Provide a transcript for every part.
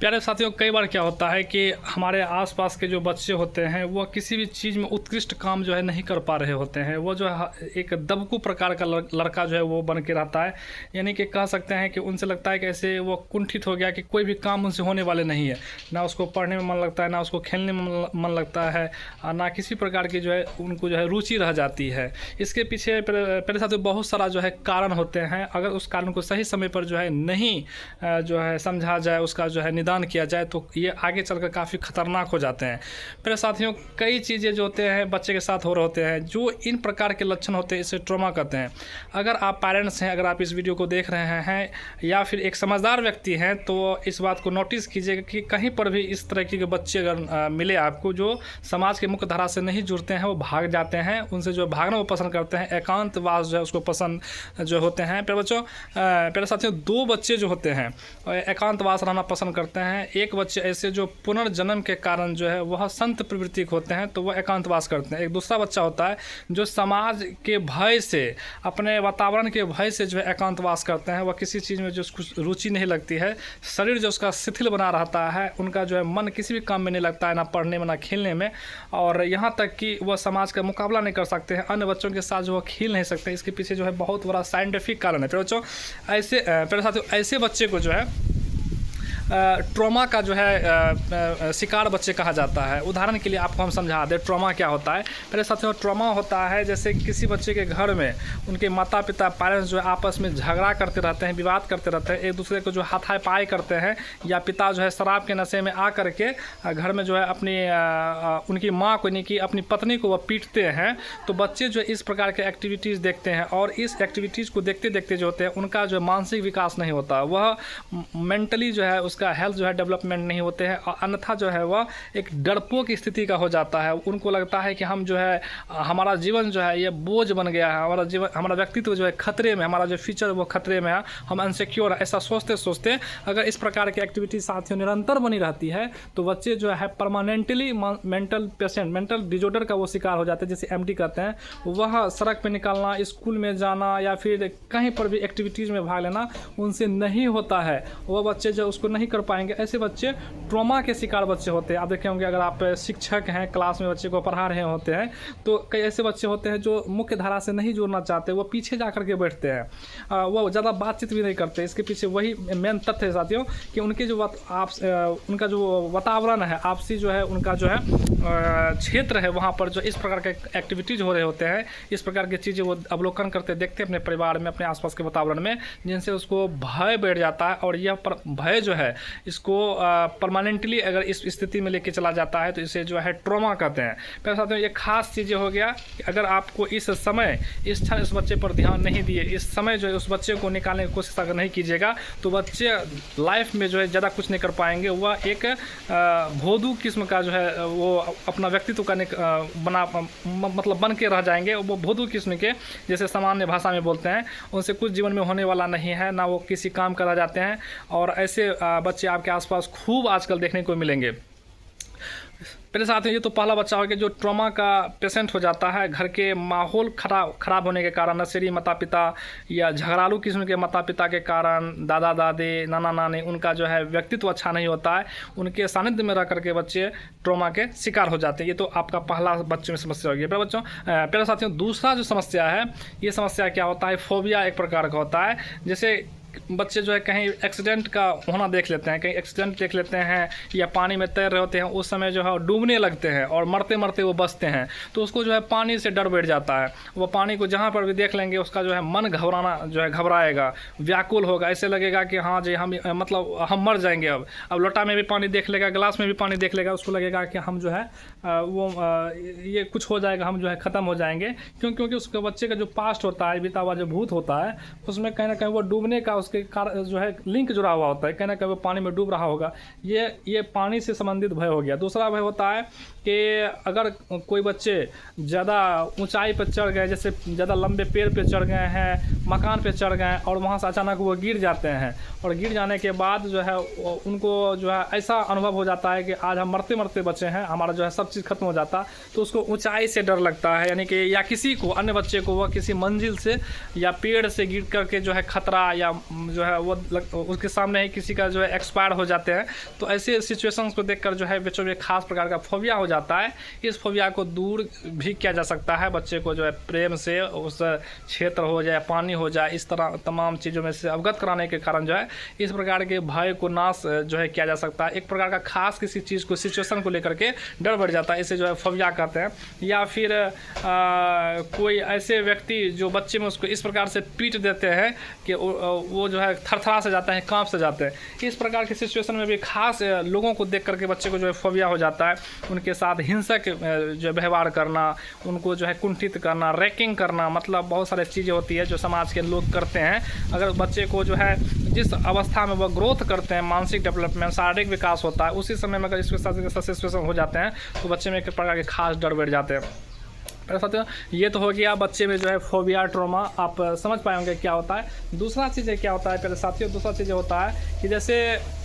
प्यारे साथियों, कई बार क्या होता है कि हमारे आसपास के जो बच्चे होते हैं वो किसी भी चीज़ में उत्कृष्ट काम जो है नहीं कर पा रहे होते हैं। वो जो है एक दबकू प्रकार का लड़का जो है वो बन के रहता है। यानी कि कह सकते हैं कि उनसे लगता है कि ऐसे वो कुंठित हो गया कि कोई भी काम उनसे होने वाले नहीं है। ना उसको पढ़ने में मन लगता है, ना उसको खेलने में मन लगता है, ना किसी प्रकार की जो है उनको जो है रुचि रह जाती है। इसके पीछे प्यारे साथियों बहुत सारा जो है कारण होते हैं। अगर उस कारण को सही समय पर जो है नहीं जो है समझा जाए, उसका जो है निदान किया जाए तो ये आगे चलकर काफ़ी खतरनाक हो जाते हैं। मेरे साथियों, कई चीज़ें जो होते हैं बच्चे के साथ हो रहे होते हैं, जो इन प्रकार के लक्षण होते हैं इसे ट्रॉमा कहते हैं। अगर आप पेरेंट्स हैं, अगर आप इस वीडियो को देख रहे हैं या फिर एक समझदार व्यक्ति हैं तो इस बात को नोटिस कीजिएगा कि कहीं पर भी इस तरह के बच्चे अगर मिले आपको जो समाज के मुख्य धारा से नहीं जुड़ते हैं, वो भाग जाते हैं, उनसे जो भागना वो पसंद करते हैं, एकांतवास जो है उसको पसंद जो होते हैं। प्यारे साथियों, दो बच्चे जो होते हैं एकांतवास रहना पसंद करते हैं। एक बच्चे ऐसे जो पुनर्जन्म के कारण जो है वह संत प्रवृत्ति के होते हैं तो वह एकांतवास करते हैं। एक दूसरा बच्चा होता है जो समाज के भय से, अपने वातावरण के भय से जो है एकांतवास करते हैं। वह किसी चीज़ में जो उसको रुचि नहीं लगती है, शरीर जो उसका शिथिल बना रहता है, उनका जो है मन किसी भी काम में नहीं लगता है, ना पढ़ने में ना खेलने में, और यहाँ तक कि वह समाज का मुकाबला नहीं कर सकते हैं, अन्य बच्चों के साथ जो वह खेल नहीं सकते। इसके पीछे जो है बहुत बड़ा साइंटिफिक कारण है। फिर बच्चों मेरे साथियों ऐसे बच्चे को जो है ट्रॉमा का जो है शिकार बच्चे कहा जाता है। उदाहरण के लिए आपको हम समझा दें ट्रॉमा क्या होता है। मेरे साथियों, ट्रॉमा होता है जैसे किसी बच्चे के घर में उनके माता पिता पेरेंट्स जो है आपस में झगड़ा करते रहते हैं, विवाद करते रहते हैं, एक दूसरे को जो हाथाई पाई करते हैं, या पिता जो है शराब के नशे में आ करके घर में जो है अपनी उनकी माँ को यानी कि अपनी पत्नी को वह पीटते हैं। तो बच्चे जो इस प्रकार के एक्टिविटीज़ देखते हैं और इस एक्टिविटीज़ को देखते देखते जो होते हैं उनका जो मानसिक विकास नहीं होता, वह मेंटली जो है उसका हेल्थ जो है डेवलपमेंट नहीं होते हैं, और अन्यथा जो है वह एक डरपोक की स्थिति का हो जाता है। उनको लगता है कि हम जो है हमारा जीवन जो है ये बोझ बन गया है, हमारा जीवन, हमारा व्यक्तित्व जो है खतरे में, हमारा जो फ्यूचर वो खतरे में है, हम अनसिक्योर है। ऐसा सोचते सोचते अगर इस प्रकार की एक्टिविटी साथियों निरंतर बनी रहती है तो बच्चे जो है परमानेंटली मेंटल डिजॉर्डर का वो शिकार हो जाते हैं, जैसे एमडी कहते हैं। वह सड़क पे निकलना, स्कूल में जाना या फिर कहीं पर भी एक्टिविटीज़ में भाग लेना उनसे नहीं होता है, वह बच्चे जो उसको नहीं कर पाएंगे। ऐसे बच्चे ट्रॉमा के शिकार बच्चे होते हैं। आप देखे होंगे, अगर आप शिक्षक हैं, क्लास में बच्चे को पढ़ा रहे होते हैं तो कई ऐसे बच्चे होते हैं जो मुख्य धारा से नहीं जुड़ना चाहते, वो पीछे जा करके बैठते हैं, वो ज़्यादा बातचीत भी नहीं करते। इसके पीछे वही मेन तथ्य है साथियों कि उनके जो उनका जो वातावरण है, आपसी जो है उनका जो है क्षेत्र है, वहाँ पर जो इस प्रकार के एक्टिविटीज़ हो रहे होते हैं, इस प्रकार की चीज़ें वो अवलोकन करते देखते हैं अपने परिवार में, अपने आसपास के वातावरण में, जिनसे उसको भय बैठ जाता है। और यह भय जो है इसको परमानेंटली अगर इस स्थिति में लेके चला जाता है तो इसे जो है ट्रॉमा कहते हैं। मेरे साथियों, ये खास चीज़ें हो गया कि अगर आपको इस समय इस क्षण इस बच्चे पर ध्यान नहीं दिए, इस समय जो है उस बच्चे को निकालने की कोशिश अगर नहीं कीजिएगा तो बच्चे लाइफ में जो है ज़्यादा कुछ नहीं कर पाएंगे। वह एक भोदू किस्म का जो है वो अपना व्यक्तित्व का मतलब बन के रह जाएंगे। वो भोदू किस्म के, जैसे सामान्य भाषा में बोलते हैं, उनसे कुछ जीवन में होने वाला नहीं है, ना वो किसी काम कर जाते हैं। और ऐसे बच्चे आपके आसपास खूब आजकल देखने को मिलेंगे। मेरे साथ ये तो पहला बच्चा हो गया जो ट्रॉमा का पेशेंट हो जाता है। घर के माहौल खराब होने के कारण, नशेड़ी माता पिता या झगड़ालू किस्म के माता पिता के कारण, दादा दादी, नाना नानी, उनका जो है व्यक्तित्व अच्छा नहीं होता है, उनके सानिध्य में रह करके बच्चे ट्रॉमा के शिकार हो जाते हैं। ये तो आपका पहला बच्चों में समस्या होगी। मेरे साथियों, दूसरा जो समस्या है, ये समस्या क्या होता है, फोबिया एक प्रकार का होता है। जैसे बच्चे जो है कहीं एक्सीडेंट का होना देख लेते हैं, कहीं एक्सीडेंट देख लेते हैं, या पानी में तैर रहे होते हैं, उस समय जो है डूबने लगते हैं और मरते मरते वो बचते हैं, तो उसको जो है पानी से डर बैठ जाता है। वो पानी को जहाँ पर भी देख लेंगे उसका जो है मन घबराएगा, व्याकुल होगा, ऐसे लगेगा कि हाँ जी हम हम मर जाएंगे। अब लोटा में भी पानी देख लेगा, गिलास में भी पानी देख लेगा, उसको लगेगा कि हम जो है ये कुछ हो जाएगा, हम जो है ख़त्म हो जाएंगे। क्योंकि उसके बच्चे का जो पास्ट होता है, बीता हुआ जो भूत होता है, उसमें कहीं ना कहीं वो डूबने का उसके जो है लिंक जुड़ा हुआ होता है, कहीं ना कहीं वो पानी में डूब रहा होगा। ये पानी से संबंधित भय हो गया। दूसरा भय होता है कि अगर कोई बच्चे ज़्यादा ऊंचाई पर चढ़ गए, जैसे ज़्यादा लंबे पेड़ पे चढ़ गए हैं, मकान पे चढ़ गए और वहाँ से अचानक वो गिर जाते हैं, और गिर जाने के बाद जो है उनको जो है ऐसा अनुभव हो जाता है कि आज हम मरते मरते बचे हैं, हमारा जो है सब चीज़ खत्म हो जाता, तो उसको ऊंचाई से डर लगता है। यानी कि या किसी को, अन्य बच्चे को, वह किसी मंजिल से या पेड़ से गिर करके जो है खतरा या जो है वो उसके सामने ही किसी का जो है एक्सपायर हो जाते हैं। तो ऐसे सिचुएशंस को देखकर जो है बच्चों में खास प्रकार का फोबिया हो जाता है। इस फोबिया को दूर भी किया जा सकता है। बच्चे को जो है प्रेम से उस क्षेत्र हो जाए, पानी हो जाए, इस तरह तमाम चीज़ों में से अवगत कराने के कारण जो है इस प्रकार के भय को नाश जो है किया जा सकता है। एक प्रकार का खास किसी चीज़ को, सिचुएशन को लेकर के डर बढ़ जाता है, इसे जो है फोबिया कहते हैं। या फिर कोई ऐसे व्यक्ति जो बच्चे में उसको इस प्रकार से पीट देते हैं कि वो जो है थरथरा से जाता है, कांप से जाते हैं। इस प्रकार की सिचुएशन में भी खास लोगों को देख करके बच्चे को जो है फोबिया हो जाता है। उनके साथ हिंसक जो व्यवहार करना, उनको जो है कुंठित करना, रैकिंग करना, मतलब बहुत सारी चीज़ें होती है जो समाज के लोग करते हैं। अगर बच्चे को जो है जिस अवस्था में वह ग्रोथ करते हैं, मानसिक डेवलपमेंट, शारीरिक विकास होता है, उसी समय में अगर इसके साथ सिचुएशन हो जाते हैं तो बच्चे में एक प्रकार के खास डर बैठ जाते हैं। साथियों, ये तो हो गया बच्चे में जो है फोबिया, ट्रॉमा, आप समझ पाए होंगे क्या होता है। दूसरा चीज़ क्या होता है पहले साथियों, दूसरा चीज़ होता है कि जैसे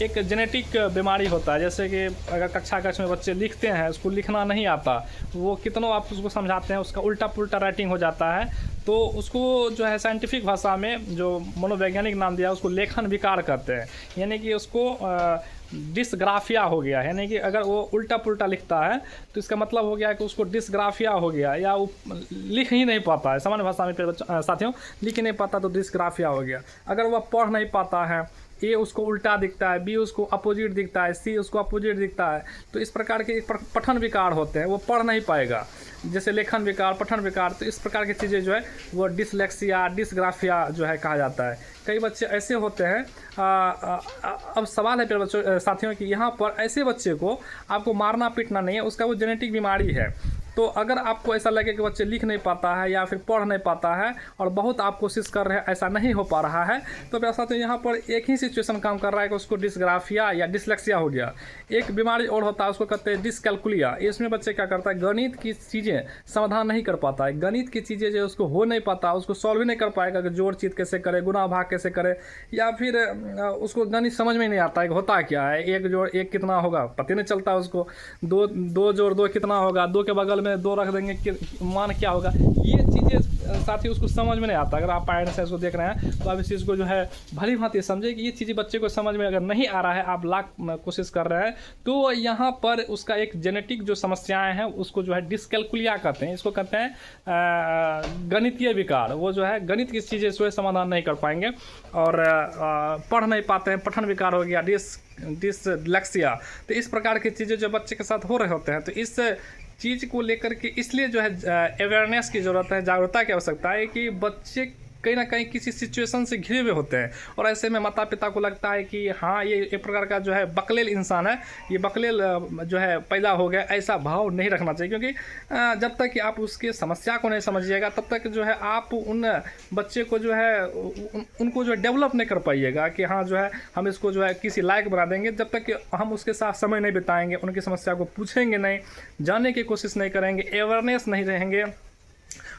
एक जेनेटिक बीमारी होता है। जैसे कि अगर कक्षा में बच्चे लिखते हैं, उसको लिखना नहीं आता, वो कितनों आप उसको समझाते हैं, उसका उल्टा पुल्टा राइटिंग हो जाता है, तो उसको जो है साइंटिफिक भाषा में जो मनोवैज्ञानिक नाम दिया उसको लेखन विकार कहते हैं। यानी कि उसको डिस्ग्राफिया हो गया। यानी कि अगर वो उल्टा पुल्टा लिखता है तो इसका मतलब हो गया कि उसको डिस्ग्राफिया हो गया, या वो लिख ही नहीं पाता है। सामान्य भाषा में साथियों, लिख ही नहीं पाता तो डिस्ग्राफिया हो गया। अगर वह पढ़ नहीं पाता है, ए उसको उल्टा दिखता है, बी उसको अपोजिट दिखता है, सी उसको अपोजिट दिखता है, तो इस प्रकार के पठन विकार होते हैं, वो पढ़ नहीं पाएगा। जैसे लेखन विकार, पठन विकार, तो इस प्रकार की चीज़ें जो है वो डिसलेक्सिया, डिसग्राफिया जो है कहा जाता है। कई बच्चे ऐसे होते हैं। अब सवाल है बच्चों साथियों कि यहाँ पर ऐसे बच्चे को आपको मारना पीटना नहीं है, उसका वो जेनेटिक बीमारी है। तो अगर आपको ऐसा लगे कि बच्चे लिख नहीं पाता है या फिर पढ़ नहीं पाता है और बहुत आप कोशिश कर रहे हैं, ऐसा नहीं हो पा रहा है, तो मेरे साथ यहाँ पर एक ही सिचुएशन काम कर रहा है कि उसको डिसग्राफिया या डिसलेक्सिया हो गया। एक बीमारी और होता है, उसको कहते हैं डिसकैलकुलिया। इसमें बच्चे क्या करता है, गणित की चीज़ें समाधान नहीं कर पाता है। गणित की चीज़ें जो उसको हो नहीं पाता, उसको सॉल्व ही नहीं कर पाएगा कि जोड़ चीत कैसे करे, गुना भाग कैसे करे, या फिर उसको गणित समझ में नहीं आता है कि होता क्या है, एक जोड़ एक कितना होगा पता नहीं चलता उसको, दो जोड़ दो कितना होगा, दो के बगल में दो रख देंगे कि मान क्या होगा। ये चीज़ें साथ ही उसको समझ में नहीं आता। अगर आप पेरेंट्स हैं इसको देख रहे हैं तो आप इस चीज़ को जो है भली भांति समझे कि ये चीज़ें बच्चे को समझ में अगर नहीं आ रहा है, आप लाख कोशिश कर रहे हैं, तो यहाँ पर उसका एक जेनेटिक जो समस्याएं हैं उसको जो है डिसकैलकुलिया कहते हैं। इसको कहते हैं गणितीय विकार। वो जो है गणित की चीज़ें जो है समाधान नहीं कर पाएंगे और पढ़ नहीं पाते हैं, पठन विकार हो गया, डिसलेक्सिया। तो इस प्रकार की चीज़ें जो बच्चे के साथ हो रहे होते हैं, तो इस चीज़ को लेकर के इसलिए जो है अवेयरनेस की ज़रूरत है, जागरूकता की आवश्यकता है कि बच्चे कहीं ना कहीं किसी सिचुएशन से घिरे हुए होते हैं और ऐसे में माता पिता को लगता है कि हाँ ये एक प्रकार का जो है बकलेल इंसान है, ये बकलेल जो है पैदा हो गया। ऐसा भाव नहीं रखना चाहिए, क्योंकि जब तक कि आप उसके समस्या को नहीं समझिएगा तब तक जो है आप उन बच्चे को जो है उनको जो है डेवलप नहीं कर पाइएगा कि हाँ जो है हम इसको जो है किसी लायक बना देंगे। जब तक कि हम उसके साथ समय नहीं बिताएंगे, उनकी समस्या को पूछेंगे नहीं, जानने की कोशिश नहीं करेंगे, अवेयरनेस नहीं रहेंगे,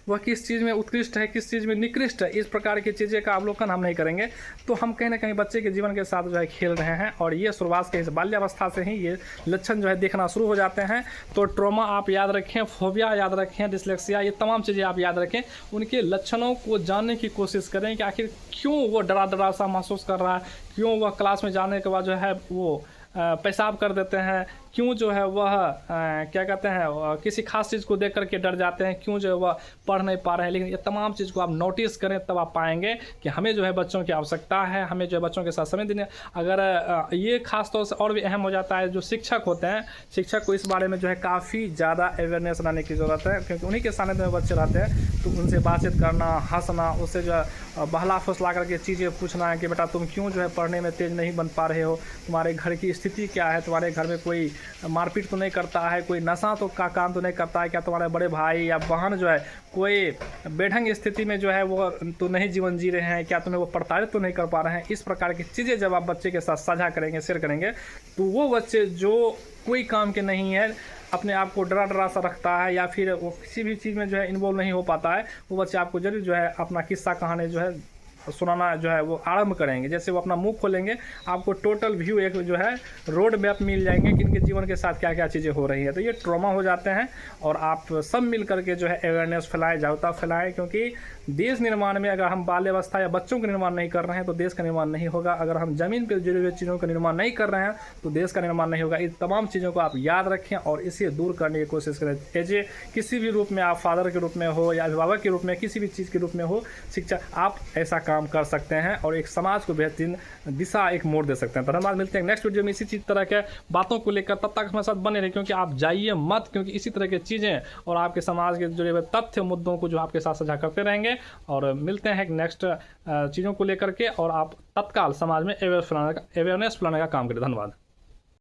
वह किस चीज़ में उत्कृष्ट है, किस चीज़ में निकृष्ट है, इस प्रकार की चीज़ें का अवलोकन हम नहीं करेंगे, तो हम कहीं ना कहीं बच्चे के जीवन के साथ जो है खेल रहे हैं। और ये शुरुआत के इस बाल्यावस्था से ही ये लक्षण जो है देखना शुरू हो जाते हैं। तो ट्रॉमा आप याद रखें, फोबिया याद रखें, डिसलेक्सिया, ये तमाम चीज़ें आप याद रखें। उनके लक्षणों को जानने की कोशिश करें कि आखिर क्यों वो डरा डरा सा महसूस कर रहा है, क्यों वह क्लास में जाने के बाद जो है वो पेशाब कर देते हैं, क्यों जो है वह क्या कहते हैं किसी खास चीज़ को देख करके डर जाते हैं, क्यों जो है वह पढ़ नहीं पा रहे हैं। लेकिन ये तमाम चीज़ को आप नोटिस करें तब आप पाएंगे कि हमें जो है बच्चों की आवश्यकता है, हमें जो है बच्चों के साथ समय देने। अगर ये खास तौर से और भी अहम हो जाता है, जो शिक्षक होते हैं, शिक्षक को इस बारे में जो है काफ़ी ज़्यादा अवेयरनेस लाने की ज़रूरत है, क्योंकि उन्हीं के सानिध्य में बच्चे रहते हैं। तो उनसे बातचीत करना, हंसना, उससे जो है बहला फुसला करके चीज़ें पूछना है कि बेटा तुम क्यों जो है पढ़ने में तेज़ नहीं बन पा रहे हो, तुम्हारे घर की स्थिति क्या है, तुम्हारे घर में कोई मारपीट तो नहीं करता है, कोई नशा तो का काम तो नहीं करता है क्या, तुम्हारे बड़े भाई या बहन जो है कोई बेढंग स्थिति में जो है वो तो नहीं जीवन जी रहे हैं क्या, तुम्हें वो प्रताड़ित तो नहीं कर पा रहे हैं। इस प्रकार की चीज़ें जब आप बच्चे के साथ साझा करेंगे, शेयर करेंगे, तो वो बच्चे जो कोई काम के नहीं है, अपने आप को डरा डरा सा रखता है या फिर वो किसी भी चीज़ में जो है इन्वॉल्व नहीं हो पाता है, वो बच्चे आपको जरूर जो है अपना किस्सा कहानी जो है सुनाना जो है वो आरंभ करेंगे, जैसे वो अपना मुंह खोलेंगे आपको टोटल व्यू एक जो है रोड मैप मिल जाएंगे कि इनके जीवन के साथ क्या क्या चीज़ें हो रही हैं। तो ये ट्रॉमा हो जाते हैं और आप सब मिल करके जो है अवेयरनेस फैलाएं, जागरूकता फैलाएं, क्योंकि देश निर्माण में अगर हम बाल्यावस्था या बच्चों का निर्माण नहीं कर रहे हैं तो देश का निर्माण नहीं होगा। अगर हम ज़मीन पर जुड़ी हुई चीज़ों का निर्माण नहीं कर रहे हैं तो देश का निर्माण नहीं होगा। इन तमाम चीज़ों को आप याद रखें और इसे दूर करने की कोशिश करें। एज ए किसी भी रूप में, आप फादर के रूप में हो या अभिभावक के रूप में, किसी भी चीज़ के रूप में हो, शिक्षा आप ऐसा काम कर सकते हैं और एक समाज को बेहतरीन दिशा, एक मोड़ दे सकते हैं। तो धन्यवाद, मिलते हैं नेक्स्ट वीडियो में इसी चीज़ तरह के बातों को लेकर। तब तक हमारे साथ बने रहे, क्योंकि आप जाइए मत, क्योंकि इसी तरह की चीज़ें और आपके समाज के जुड़े हुए तथ्य मुद्दों को जो आपके साथ साझा करते रहेंगे। और मिलते हैं एक नेक्स्ट चीज़ों को लेकर के, और आप तत्काल समाज में अवेयरनेस फैलाने का काम करें। धन्यवाद।